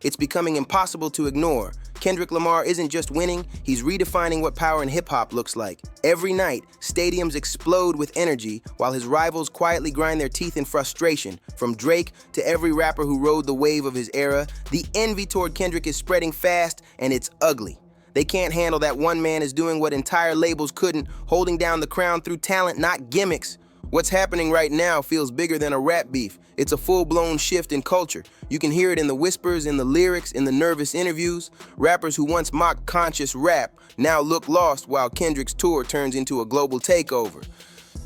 It's becoming impossible to ignore. Kendrick Lamar isn't just winning, he's redefining what power in hip-hop looks like. Every night, stadiums explode with energy, while his rivals quietly grind their teeth in frustration. From Drake to every rapper who rode the wave of his era, the envy toward Kendrick is spreading fast, and it's ugly. They can't handle that one man is doing what entire labels couldn't, holding down the crown through talent, not gimmicks. What's happening right now feels bigger than a rap beef. It's a full-blown shift in culture. You can hear it in the whispers, in the lyrics, in the nervous interviews. Rappers who once mocked conscious rap now look lost while Kendrick's tour turns into a global takeover.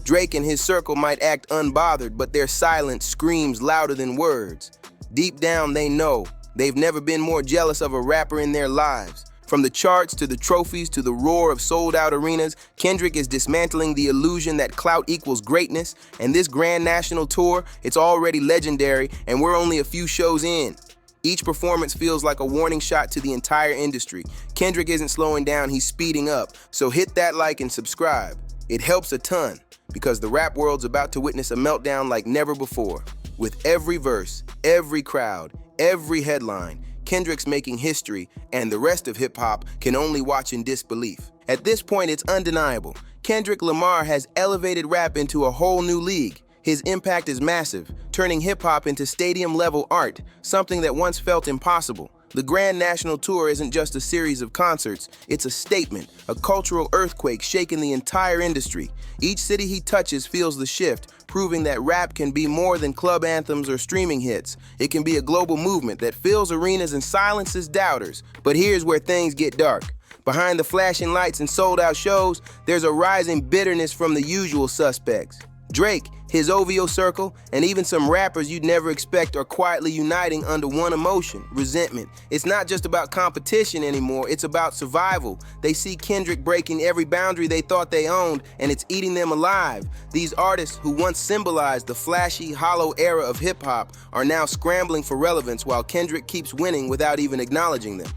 Drake and his circle might act unbothered, but their silence screams louder than words. Deep down, they know they've never been more jealous of a rapper in their lives. From the charts to the trophies to the roar of sold-out arenas, Kendrick is dismantling the illusion that clout equals greatness, and this grand national tour, it's already legendary, and we're only a few shows in. Each performance feels like a warning shot to the entire industry. Kendrick isn't slowing down, he's speeding up, so hit that like and subscribe. It helps a ton, because the rap world's about to witness a meltdown like never before. With every verse, every crowd, every headline, Kendrick's making history, and the rest of hip-hop can only watch in disbelief. At this point, it's undeniable. Kendrick Lamar has elevated rap into a whole new league. His impact is massive, turning hip-hop into stadium-level art, something that once felt impossible. The Grand National Tour isn't just a series of concerts, it's a statement, a cultural earthquake shaking the entire industry. Each city he touches feels the shift, proving that rap can be more than club anthems or streaming hits. It can be a global movement that fills arenas and silences doubters. But here's where things get dark. Behind the flashing lights and sold-out shows, there's a rising bitterness from the usual suspects. Drake, his OVO circle, and even some rappers you'd never expect are quietly uniting under one emotion, resentment. It's not just about competition anymore, it's about survival. They see Kendrick breaking every boundary they thought they owned, and it's eating them alive. These artists who once symbolized the flashy, hollow era of hip-hop are now scrambling for relevance while Kendrick keeps winning without even acknowledging them.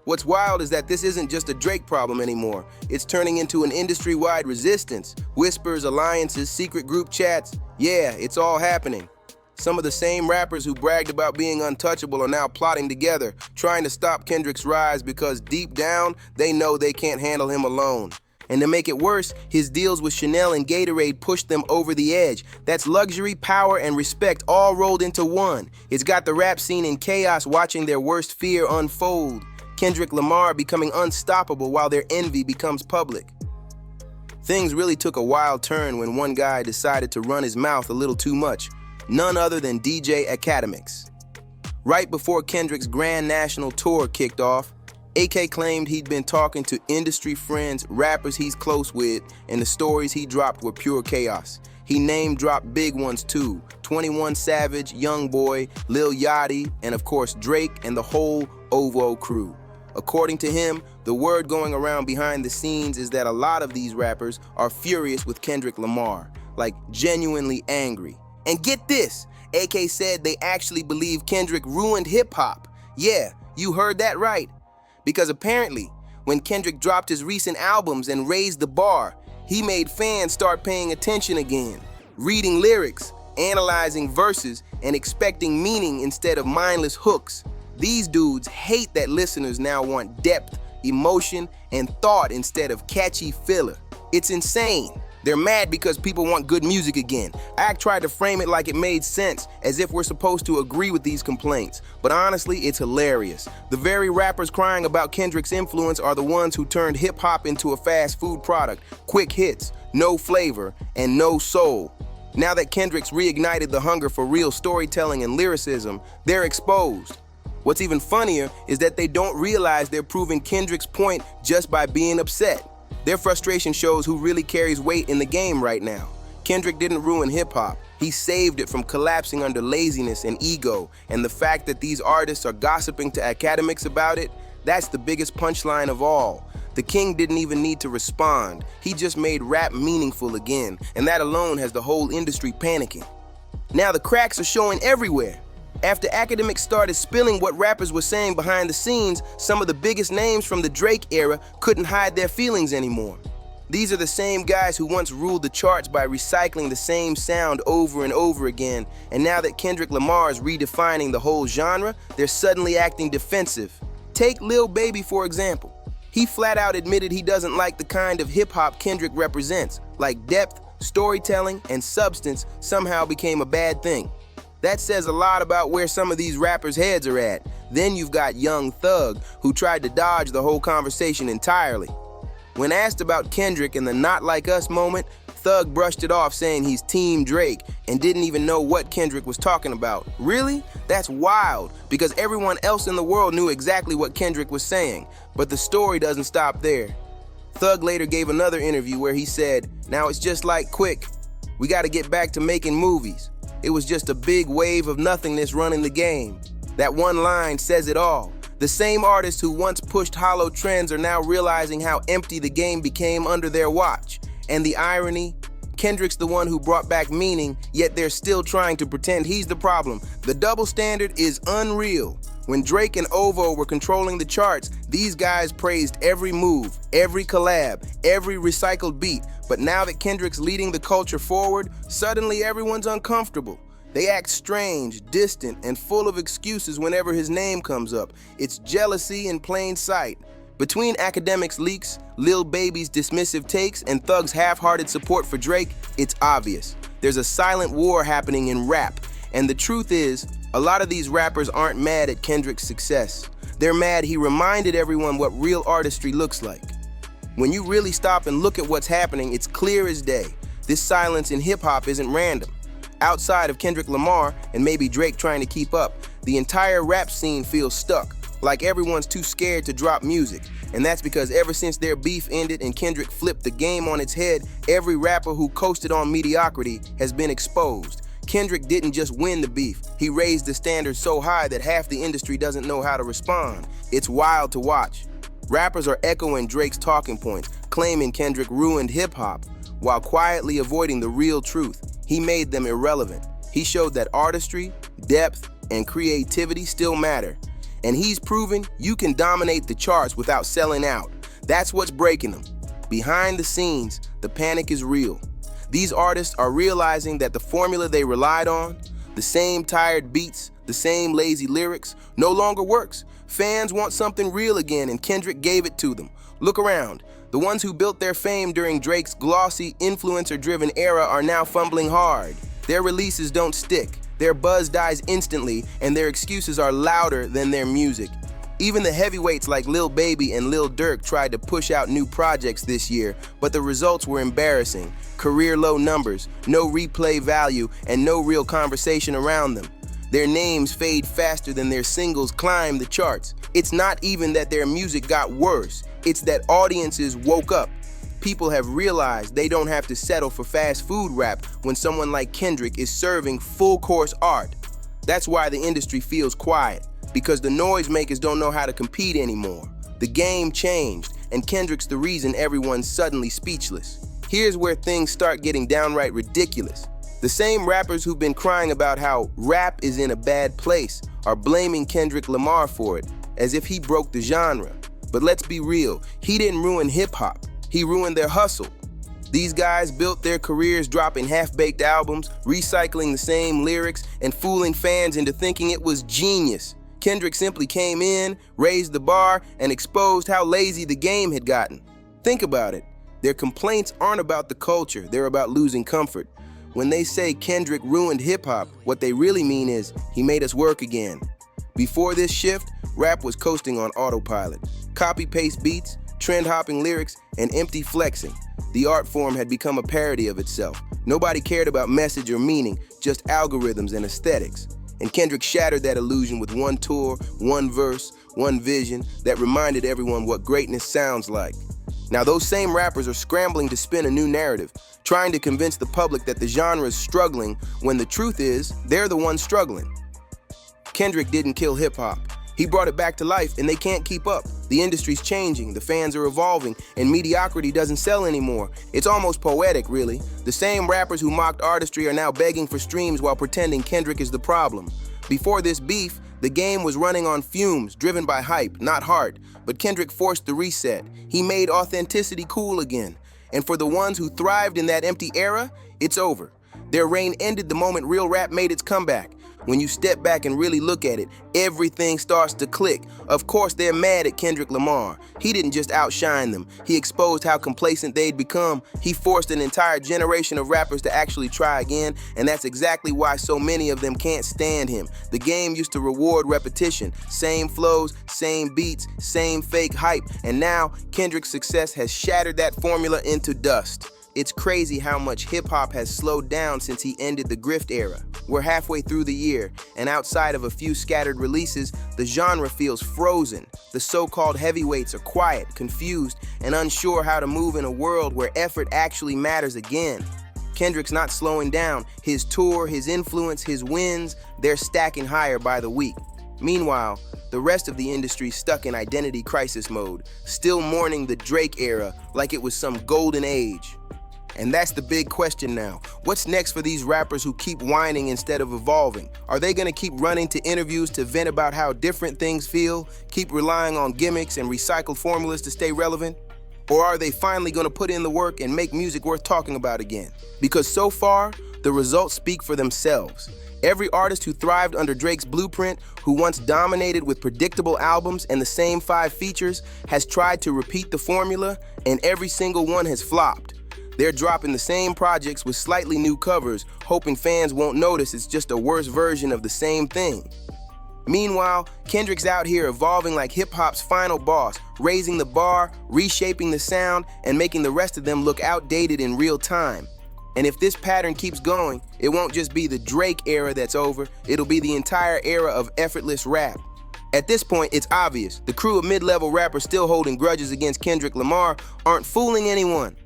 What's wild is that this isn't just a Drake problem anymore. It's turning into an industry-wide resistance. Whispers, alliances, secret group chats. Yeah, it's all happening. Some of the same rappers who bragged about being untouchable are now plotting together, trying to stop Kendrick's rise because deep down, they know they can't handle him alone. And to make it worse, his deals with Chanel and Gatorade pushed them over the edge. That's luxury, power, and respect all rolled into one. It's got the rap scene in chaos watching their worst fear unfold. Kendrick Lamar becoming unstoppable while their envy becomes public. Things really took a wild turn when one guy decided to run his mouth a little too much, none other than DJ Akademics. Right before Kendrick's Grand National Tour kicked off, AK claimed he'd been talking to industry friends, rappers he's close with, and the stories he dropped were pure chaos. He name-dropped big ones too, 21 Savage, Youngboy, Lil Yachty, and of course Drake and the whole OVO crew. According to him, the word going around behind the scenes is that a lot of these rappers are furious with Kendrick Lamar, like genuinely angry. And get this, AK said they actually believe Kendrick ruined hip-hop. Yeah, you heard that right. Because apparently, when Kendrick dropped his recent albums and raised the bar, he made fans start paying attention again, reading lyrics, analyzing verses, and expecting meaning instead of mindless hooks. These dudes hate that listeners now want depth, emotion, and thought instead of catchy filler. It's insane. They're mad because people want good music again. I tried to frame it like it made sense, as if we're supposed to agree with these complaints. But honestly, it's hilarious. The very rappers crying about Kendrick's influence are the ones who turned hip-hop into a fast food product. Quick hits, no flavor, and no soul. Now that Kendrick's reignited the hunger for real storytelling and lyricism, they're exposed. What's even funnier is that they don't realize they're proving Kendrick's point just by being upset. Their frustration shows who really carries weight in the game right now. Kendrick didn't ruin hip-hop. He saved it from collapsing under laziness and ego, and the fact that these artists are gossiping to Akademics about it, that's the biggest punchline of all. The king didn't even need to respond. He just made rap meaningful again, and that alone has the whole industry panicking. Now the cracks are showing everywhere. After Akademics started spilling what rappers were saying behind the scenes, some of the biggest names from the Drake era couldn't hide their feelings anymore. These are the same guys who once ruled the charts by recycling the same sound over and over again, and now that Kendrick Lamar is redefining the whole genre, they're suddenly acting defensive. Take Lil Baby for example. He flat out admitted he doesn't like the kind of hip-hop Kendrick represents, like depth, storytelling, and substance somehow became a bad thing. That says a lot about where some of these rappers' heads are at. Then you've got Young Thug, who tried to dodge the whole conversation entirely. When asked about Kendrick and the Not Like Us moment, Thug brushed it off saying he's Team Drake and didn't even know what Kendrick was talking about. Really? That's wild, because everyone else in the world knew exactly what Kendrick was saying, but the story doesn't stop there. Thug later gave another interview where he said, "Now it's just like quick. We gotta get back to making movies. It was just a big wave of nothingness running the game." That one line says it all. The same artists who once pushed hollow trends are now realizing how empty the game became under their watch. And the irony? Kendrick's the one who brought back meaning, yet they're still trying to pretend he's the problem. The double standard is unreal. When Drake and Ovo were controlling the charts, these guys praised every move, every collab, every recycled beat. But now that Kendrick's leading the culture forward, suddenly everyone's uncomfortable. They act strange, distant, and full of excuses whenever his name comes up. It's jealousy in plain sight. Between Akademics leaks, Lil Baby's dismissive takes, and Thug's half-hearted support for Drake, it's obvious. There's a silent war happening in rap. And the truth is, a lot of these rappers aren't mad at Kendrick's success. They're mad he reminded everyone what real artistry looks like. When you really stop and look at what's happening, it's clear as day. This silence in hip-hop isn't random. Outside of Kendrick Lamar and maybe Drake trying to keep up, the entire rap scene feels stuck, like everyone's too scared to drop music. And that's because ever since their beef ended and Kendrick flipped the game on its head, every rapper who coasted on mediocrity has been exposed. Kendrick didn't just win the beef, he raised the standards so high that half the industry doesn't know how to respond. It's wild to watch. Rappers are echoing Drake's talking points, claiming Kendrick ruined hip-hop, while quietly avoiding the real truth. He made them irrelevant. He showed that artistry, depth, and creativity still matter. And he's proven you can dominate the charts without selling out. That's what's breaking them. Behind the scenes, the panic is real. These artists are realizing that the formula they relied on, the same tired beats, the same lazy lyrics, no longer works. Fans want something real again, and Kendrick gave it to them. Look around. The ones who built their fame during Drake's glossy, influencer-driven era are now fumbling hard. Their releases don't stick, their buzz dies instantly, and their excuses are louder than their music. Even the heavyweights like Lil Baby and Lil Durk tried to push out new projects this year, but the results were embarrassing. Career-low numbers, no replay value, and no real conversation around them. Their names fade faster than their singles climb the charts. It's not even that their music got worse, it's that audiences woke up. People have realized they don't have to settle for fast food rap when someone like Kendrick is serving full-course art. That's why the industry feels quiet, because the noisemakers don't know how to compete anymore. The game changed, and Kendrick's the reason everyone's suddenly speechless. Here's where things start getting downright ridiculous. The same rappers who've been crying about how rap is in a bad place are blaming Kendrick Lamar for it, as if he broke the genre. But let's be real, he didn't ruin hip-hop, he ruined their hustle. These guys built their careers dropping half-baked albums, recycling the same lyrics, and fooling fans into thinking it was genius. Kendrick simply came in, raised the bar, and exposed how lazy the game had gotten. Think about it. Their complaints aren't about the culture, they're about losing comfort. When they say Kendrick ruined hip-hop, what they really mean is he made us work again. Before this shift, rap was coasting on autopilot. Copy-paste beats, trend-hopping lyrics, and empty flexing. The art form had become a parody of itself. Nobody cared about message or meaning, just algorithms and aesthetics. And Kendrick shattered that illusion with one tour, one verse, one vision that reminded everyone what greatness sounds like. Now those same rappers are scrambling to spin a new narrative, trying to convince the public that the genre is struggling when the truth is, they're the ones struggling. Kendrick didn't kill hip-hop. He brought it back to life, and they can't keep up. The industry's changing, the fans are evolving, and mediocrity doesn't sell anymore. It's almost poetic, really. The same rappers who mocked artistry are now begging for streams while pretending Kendrick is the problem. Before this beef, the game was running on fumes, driven by hype, not heart. But Kendrick forced the reset. He made authenticity cool again. And for the ones who thrived in that empty era, it's over. Their reign ended the moment real rap made its comeback. When you step back and really look at it, everything starts to click. Of course, they're mad at Kendrick Lamar. He didn't just outshine them. He exposed how complacent they'd become. He forced an entire generation of rappers to actually try again, and that's exactly why so many of them can't stand him. The game used to reward repetition. Same flows, same beats, same fake hype, and now Kendrick's success has shattered that formula into dust. It's crazy how much hip-hop has slowed down since he ended the grift era. We're halfway through the year, and outside of a few scattered releases, the genre feels frozen. The so-called heavyweights are quiet, confused, and unsure how to move in a world where effort actually matters again. Kendrick's not slowing down. His tour, his influence, his wins, they're stacking higher by the week. Meanwhile, the rest of the industry's stuck in identity crisis mode, still mourning the Drake era like it was some golden age. And that's the big question now. What's next for these rappers who keep whining instead of evolving? Are they gonna keep running to interviews to vent about how different things feel, keep relying on gimmicks and recycled formulas to stay relevant? Or are they finally gonna put in the work and make music worth talking about again? Because so far, the results speak for themselves. Every artist who thrived under Drake's blueprint, who once dominated with predictable albums and the same 5 features, has tried to repeat the formula, and every single one has flopped. They're dropping the same projects with slightly new covers, hoping fans won't notice it's just a worse version of the same thing. Meanwhile, Kendrick's out here evolving like hip-hop's final boss, raising the bar, reshaping the sound, and making the rest of them look outdated in real time. And if this pattern keeps going, it won't just be the Drake era that's over, it'll be the entire era of effortless rap. At this point, it's obvious, the crew of mid-level rappers still holding grudges against Kendrick Lamar aren't fooling anyone.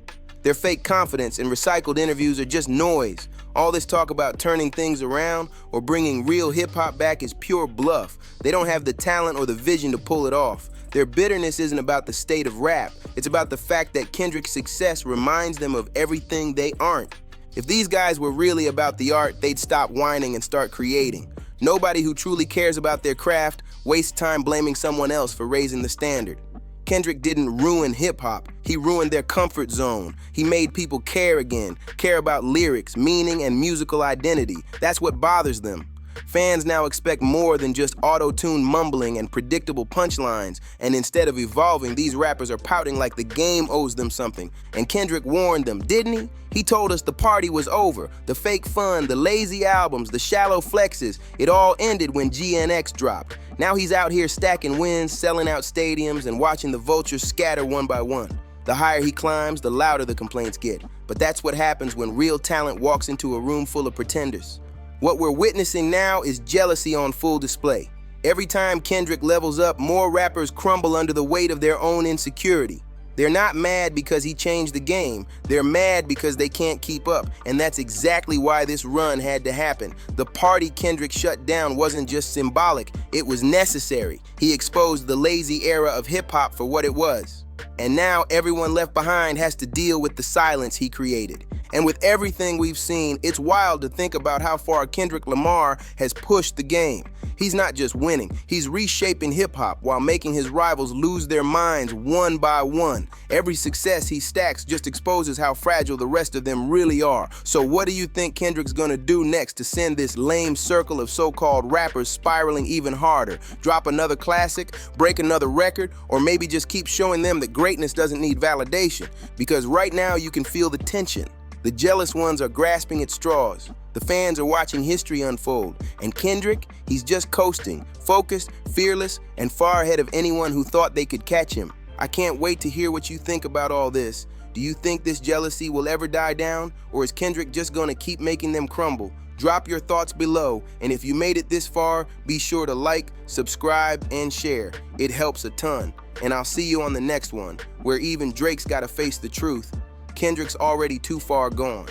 Their fake confidence and recycled interviews are just noise. All this talk about turning things around or bringing real hip-hop back is pure bluff. They don't have the talent or the vision to pull it off. Their bitterness isn't about the state of rap. It's about the fact that Kendrick's success reminds them of everything they aren't. If these guys were really about the art, they'd stop whining and start creating. Nobody who truly cares about their craft wastes time blaming someone else for raising the standard. Kendrick didn't ruin hip-hop, he ruined their comfort zone. He made people care again, care about lyrics, meaning, and musical identity. That's what bothers them. Fans now expect more than just auto-tune mumbling and predictable punchlines, and instead of evolving, these rappers are pouting like the game owes them something. And Kendrick warned them, didn't he? He told us the party was over. The fake fun, the lazy albums, the shallow flexes, it all ended when GNX dropped. Now he's out here stacking wins, selling out stadiums, and watching the vultures scatter one by one. The higher he climbs, the louder the complaints get. But that's what happens when real talent walks into a room full of pretenders. What we're witnessing now is jealousy on full display. Every time Kendrick levels up, more rappers crumble under the weight of their own insecurity. They're not mad because he changed the game. They're mad because they can't keep up, and that's exactly why this run had to happen. The party Kendrick shut down wasn't just symbolic, it was necessary. He exposed the lazy era of hip-hop for what it was. And now everyone left behind has to deal with the silence he created. And with everything we've seen, it's wild to think about how far Kendrick Lamar has pushed the game. He's not just winning, he's reshaping hip-hop while making his rivals lose their minds one by one. Every success he stacks just exposes how fragile the rest of them really are. So what do you think Kendrick's gonna do next to send this lame circle of so-called rappers spiraling even harder? Drop another classic, break another record, or maybe just keep showing them that greatness doesn't need validation? Because right now you can feel the tension. The jealous ones are grasping at straws. The fans are watching history unfold. And Kendrick, he's just coasting, focused, fearless, and far ahead of anyone who thought they could catch him. I can't wait to hear what you think about all this. Do you think this jealousy will ever die down? Or is Kendrick just gonna keep making them crumble? Drop your thoughts below, and if you made it this far, be sure to like, subscribe, and share. It helps a ton. And I'll see you on the next one, where even Drake's gotta face the truth. Kendrick's already too far gone.